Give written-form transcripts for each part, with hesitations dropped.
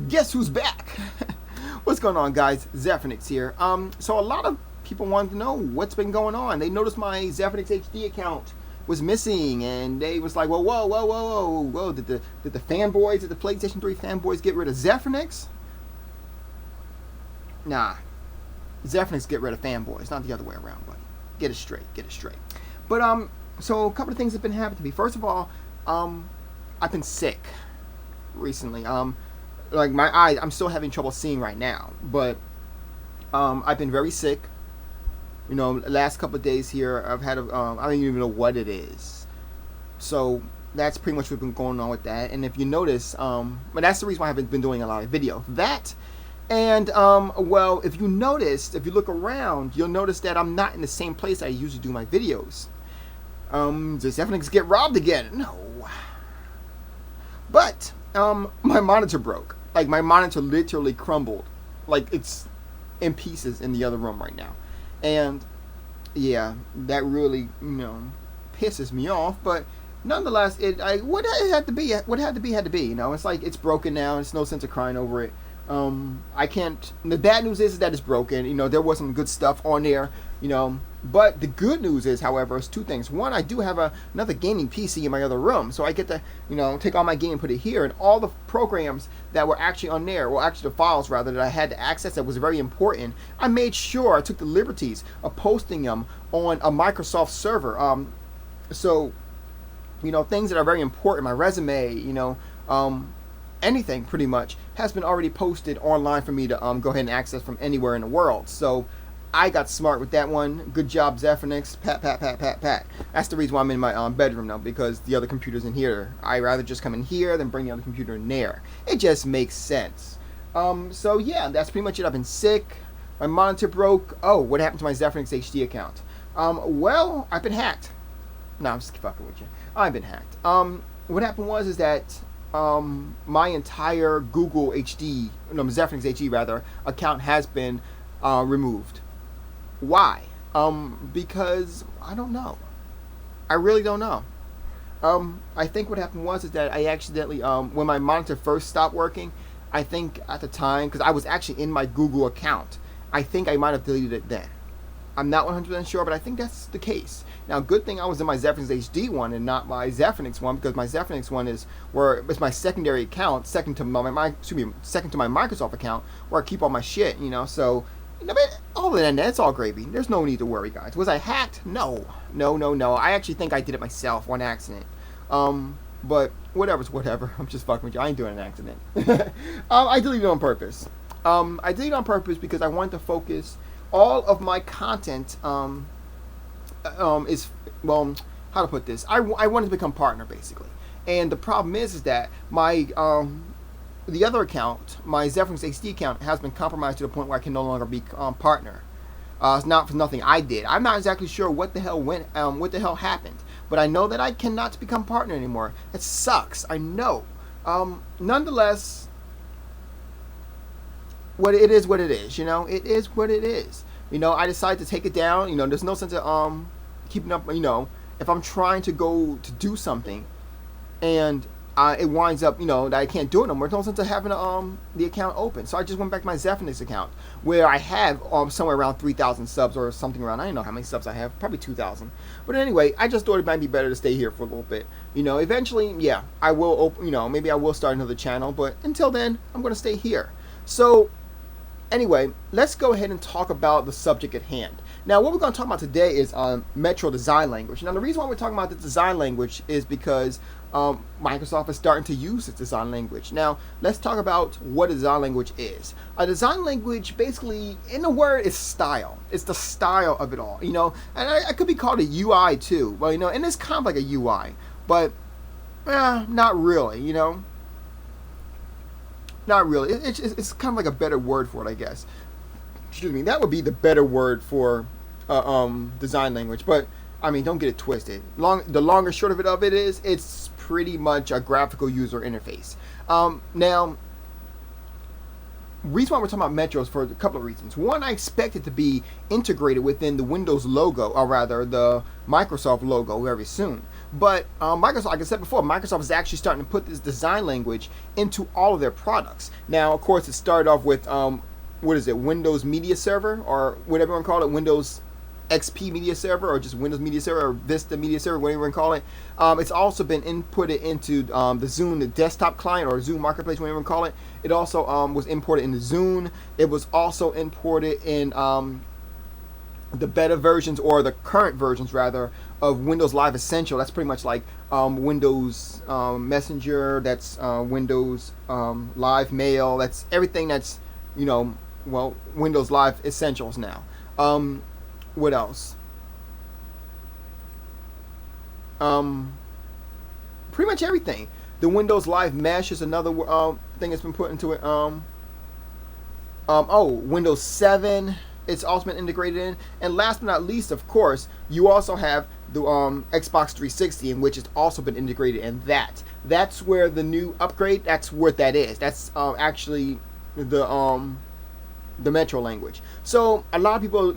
Guess who's back? What's going on, guys? Zephnix here. So a lot of people wanted to know what's been going on. They noticed my Zephnix HD account was missing, and they was like, "Well, whoa! Did the fanboys, did the PlayStation 3 fanboys get rid of Zephnix?" Nah, Zephnix get rid of fanboys, not the other way around, buddy. Get it straight, get it straight. But so a couple of things have been happening to me. First of all, I've been sick recently. Like my eyes, I'm still having trouble seeing right now, but I've been very sick. You know, last couple of days here, I've had I don't even know what it is. So that's pretty much what's been going on with that. And if you notice, but that's the reason why I haven't been doing a lot of video. That and well, if you noticed, if you look around, you'll notice that I'm not in the same place I usually do my videos. Does Zephnix get robbed again? No. But my monitor broke. Like my monitor literally crumbled. Like it's in pieces in the other room right now. And yeah, that really, pisses me off, but nonetheless, what it had to be, had to be. You know, it's like it's broken now. There's no sense of crying over it. I can't. The bad news is that it's broken. You know, there was some good stuff on there. You know, but the good news is, however, is two things. One, I do have another gaming PC in my other room, so I get to, take all my game and put it here, and all the programs that were actually on there, well, actually the files rather that I had to access that was very important. I made sure I took the liberties of posting them on a Microsoft server. So, things that are very important, my resume, anything pretty much has been already posted online for me to go ahead and access from anywhere in the world. So I got smart with that one. Good job, Zephnix. Pat, pat, pat, pat, pat. That's the reason why I'm in my bedroom now, because the other computer's in here. I'd rather just come in here than bring the other computer in there. It just makes sense. So yeah, that's pretty much it. I've been sick. My monitor broke. Oh, what happened to my Zephnix HD account? Well, I've been hacked. No, I'm just fucking with you. I've been hacked. What happened is that my entire Google HD, no, Zephnix HD rather, account has been removed. Why? Because I don't know. I really don't know. I think what happened is that I accidentally, when my monitor first stopped working, I think at the time, because I was actually in my Google account, I think I might have deleted it then. I'm not 100% sure, but I think that's the case. Now, good thing I was in my Zephnix HD one and not my Zephnix one, because my Zephnix one is where it's my secondary account, second to my Microsoft account, where I keep all my shit. So. But other than that, it's all gravy. There's no need to worry, guys. Was I hacked? No. I actually think I did it myself on accident. But whatever's whatever. I'm just fucking with you. I ain't doing an accident. I deleted it on purpose. I deleted it on purpose because I wanted to focus all of my content. Is well, how to put this? I wanted to become partner basically, and the problem is that my the other account, my Zephnix HD account, has been compromised to the point where I can no longer be partner. It's not for nothing I did. I'm not exactly sure what the hell happened, but I know that I cannot become partner anymore. It sucks. I know. Nonetheless, it is what it is. It is what it is. I decided to take it down. There's no sense of keeping up. If I'm trying to go to do something, and it winds up, that I can't do it no more. There's no sense of having the account open. So I just went back to my Zephnix account, where I have somewhere around 3,000 subs or something around. I don't know how many subs I have, probably 2,000. But anyway, I just thought it might be better to stay here for a little bit. Eventually, yeah, I will open. Maybe I will start another channel. But until then, I'm going to stay here. So anyway, let's go ahead and talk about the subject at hand. Now, what we're going to talk about today is Metro Design Language. Now, the reason why we're talking about the design language is because Microsoft is starting to use its design language. Now, let's talk about what a design language is. A design language, basically, in a word, is style. It's the style of it all, and I could be called a UI too. Well, and it's kind of like a UI, but not really, Not really. It's kind of like a better word for it, I guess. Excuse me. That would be the better word for design language. But I mean, don't get it twisted. The long and short of it is, it's pretty much a graphical user interface. Now, reason why we're talking about Metro is for a couple of reasons. One, I expect it to be integrated within the Windows logo, or rather the Microsoft logo, very soon. But Microsoft, like I said before, Microsoft is actually starting to put this design language into all of their products. Now, of course, it started off with what is it, Windows Media Server, or whatever you want to call it, Windows XP Media Server, or just Windows Media Server, or Vista Media Server, whatever you want to call it. It's also been inputted into the Zune, the desktop client, or Zune Marketplace, whatever you want to call it. It also was imported into Zune. It was also imported in the beta versions, or the current versions rather, of Windows Live Essential. That's pretty much like Windows Messenger. That's Windows Live Mail. That's everything that's, well, Windows Live Essentials now. What else? Pretty much everything. The Windows Live Mesh is another thing that's been put into it. Windows 7, it's also been integrated in. And last but not least, of course, you also have the Xbox 360, in which it's also been integrated in that. That's where the new upgrade, that's what that is. That's actually the Metro language. So a lot of people,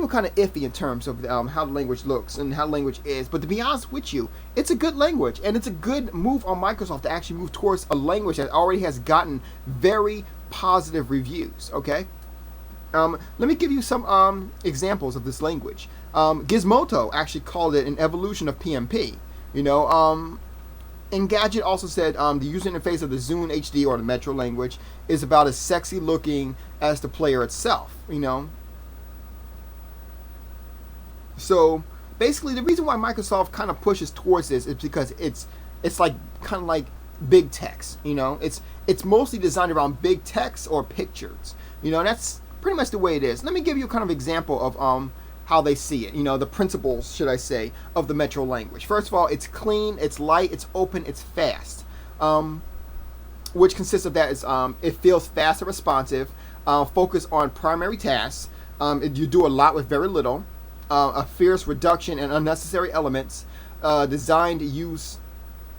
kind of iffy in terms of how the language looks and how the language is. But to be honest with you, it's a good language, and it's a good move on Microsoft to actually move towards a language that already has gotten very positive reviews. Okay, let me give you some examples of this language. Gizmodo actually called it an evolution of PMP. Engadget also said the user interface of the Zune HD, or the Metro language, is about as sexy looking as the player itself. So basically, the reason why Microsoft kind of pushes towards this is because it's like kind of like big text. It's mostly designed around big text or pictures. That's pretty much the way it is. Let me give you a kind of example of how they see it. The principles, should I say, of the Metro language. First of all, it's clean, it's light, it's open, it's fast. Which consists of that is it feels fast and responsive. Focus on primary tasks. You do a lot with very little. A fierce reduction in unnecessary elements, designed use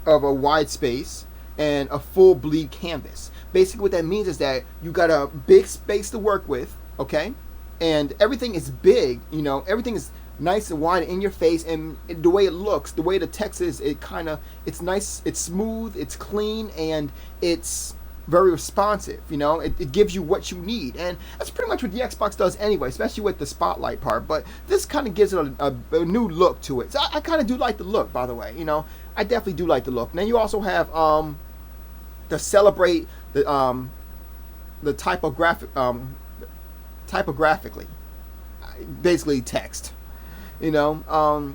of a wide space, and a full bleed canvas. Basically what that means is that you got a big space to work with, okay? And everything is big, everything is nice and wide in your face, and the way it looks, the way the text is, it's nice, it's smooth, it's clean, and it's very responsive. It gives you what you need, and that's pretty much what the Xbox does anyway, especially with the spotlight part. But this kind of gives it a new look to it. So I kind of do like the look, by the way. I definitely do like the look. Then you also have to celebrate the typographically, basically text. Or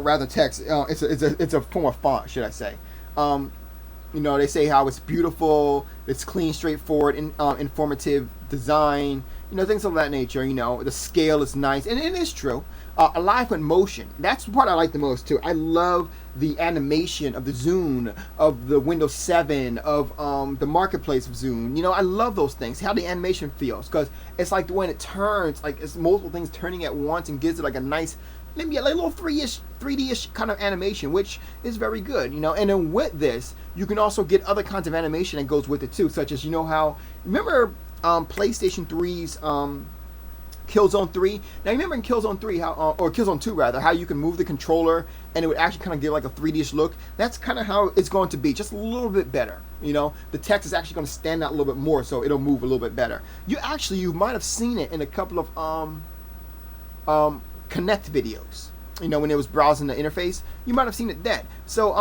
rather text. It's a form of font, should I say? They say how it's beautiful, it's clean, straightforward, informative design, things of that nature. The scale is nice, and it is true. Alive with motion, that's the part I like the most too. I love the animation of the Zune, of the Windows 7, of the marketplace of Zune. I love those things, how the animation feels, because it's like the way it turns, like it's multiple things turning at once, and gives it like a nice, maybe a little 3D-ish kind of animation, which is very good, And then with this, you can also get other kinds of animation that goes with it too, such as, remember PlayStation 3's Killzone 3? Now, remember in Killzone 3, or Killzone 2 rather, how you can move the controller and it would actually kind of give like a 3D-ish look? That's kind of how it's going to be, just a little bit better. The text is actually going to stand out a little bit more, so it'll move a little bit better. You might have seen it in a couple of Connect videos, when it was browsing the interface. You might have seen it then. So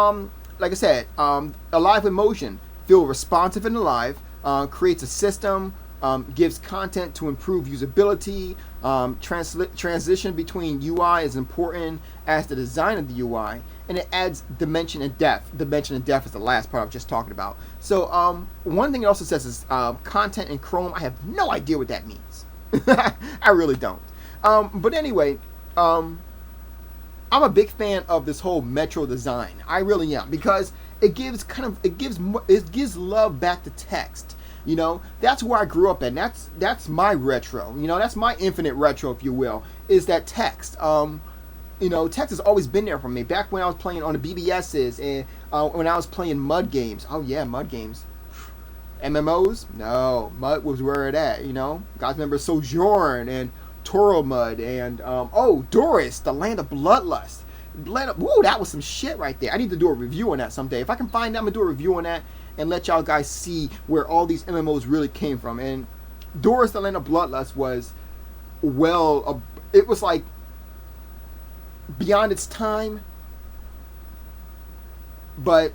like I said, Alive with motion, feel responsive and alive, creates a system, gives content to improve usability. Transition between UI is important as the design of the UI, and it adds dimension and depth. Dimension and depth is the last part I was just talking about. So one thing it also says is content in Chrome. I have no idea what that means. I really don't. But anyway, I'm a big fan of this whole Metro design. I really am, because it gives love back to text. That's where I grew up at. That's my retro. That's my infinite retro, if you will, is that text. text has always been there for me. Back when I was playing on the BBSs and when I was playing mud games. Oh yeah, mud games. MMOs? No, mud was where it at. Guys remember Sojourn and Toro Mud and Doris, the Land of Bloodlust. Woo, that was some shit right there. I need to do a review on that someday. If I can find that, I'm gonna do a review on that and let y'all guys see where all these MMOs really came from. And Doris, the Land of Bloodlust was it was like beyond its time, but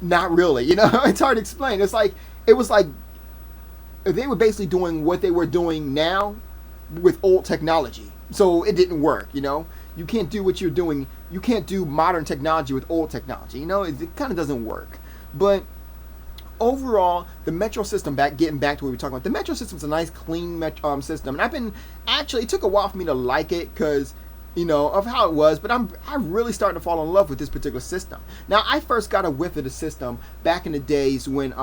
not really. It's hard to explain. It was like they were basically doing what they were doing now with old technology. So it didn't work. You can't do what you're doing. You can't do modern technology with old technology. It kind of doesn't work. But overall, the Metro system, getting back to what we were talking about, the Metro system is a nice, clean system. And it took a while for me to like it because, of how it was, but I'm really starting to fall in love with this particular system. Now, I first got a whiff of the system back in the days when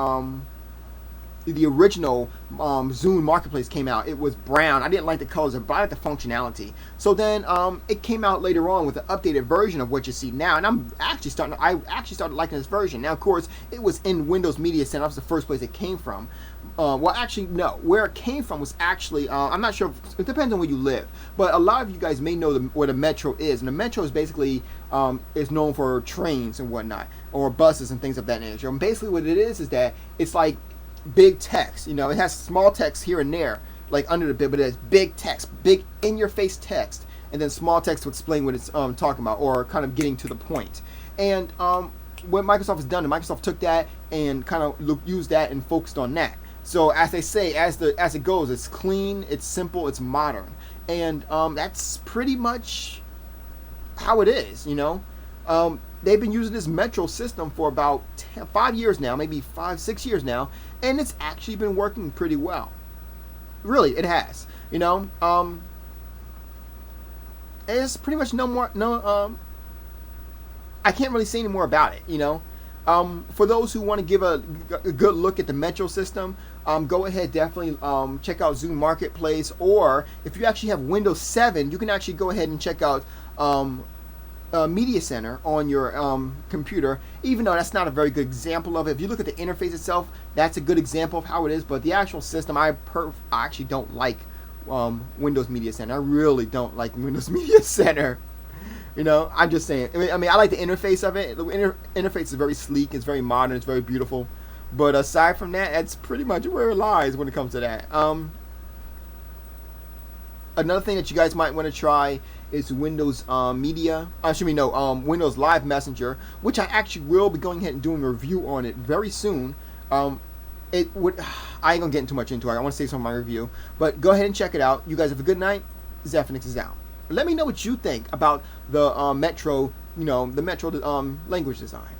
the original Zune Marketplace came out. It was brown. I didn't like the colors, but I liked the functionality. So then it came out later on with an updated version of what you see now, and I actually started liking this version. Now, of course, it was in Windows Media Center. That was the first place it came from. Well, actually, no. Where it came from was actually, I'm not sure. It depends on where you live. But a lot of you guys may know what a Metro is. And the Metro is basically is known for trains and whatnot, or buses and things of that nature. And basically what it is that it's like big text. It has small text here and there, like under the bit, but it has big text, big in-your-face text, and then small text to explain what it's talking about, or kind of getting to the point. And what Microsoft has done, Microsoft took that and kind of used that and focused on that. So as they say, as it goes, it's clean, it's simple, it's modern, and that's pretty much how it is. They've been using this Metro system for about 5 years now, maybe 5-6 years now, and it's actually been working pretty well. Really, it has. There's pretty much I can't really say any more about it. For those who want to give a good look at the Metro system, go ahead, definitely check out Zune Marketplace, or if you actually have Windows 7, you can actually go ahead and check out Media Center on your computer, even though that's not a very good example of it. If you look at the interface itself, that's a good example of how it is, but the actual system, I actually don't like Windows Media Center. I really don't like Windows Media Center. I'm just saying. I mean, I like the interface of it. The interface is very sleek, it's very modern, it's very beautiful. But aside from that, that's pretty much where it lies when it comes to that. Another thing that you guys might want to try is Windows Windows Live Messenger, which I actually will be going ahead and doing a review on it very soon. I ain't gonna get too much into it. I want to save some of my review, but go ahead and check it out. You guys have a good night. Zephyrnix is out. Let me know what you think about the Metro, the Metro language design.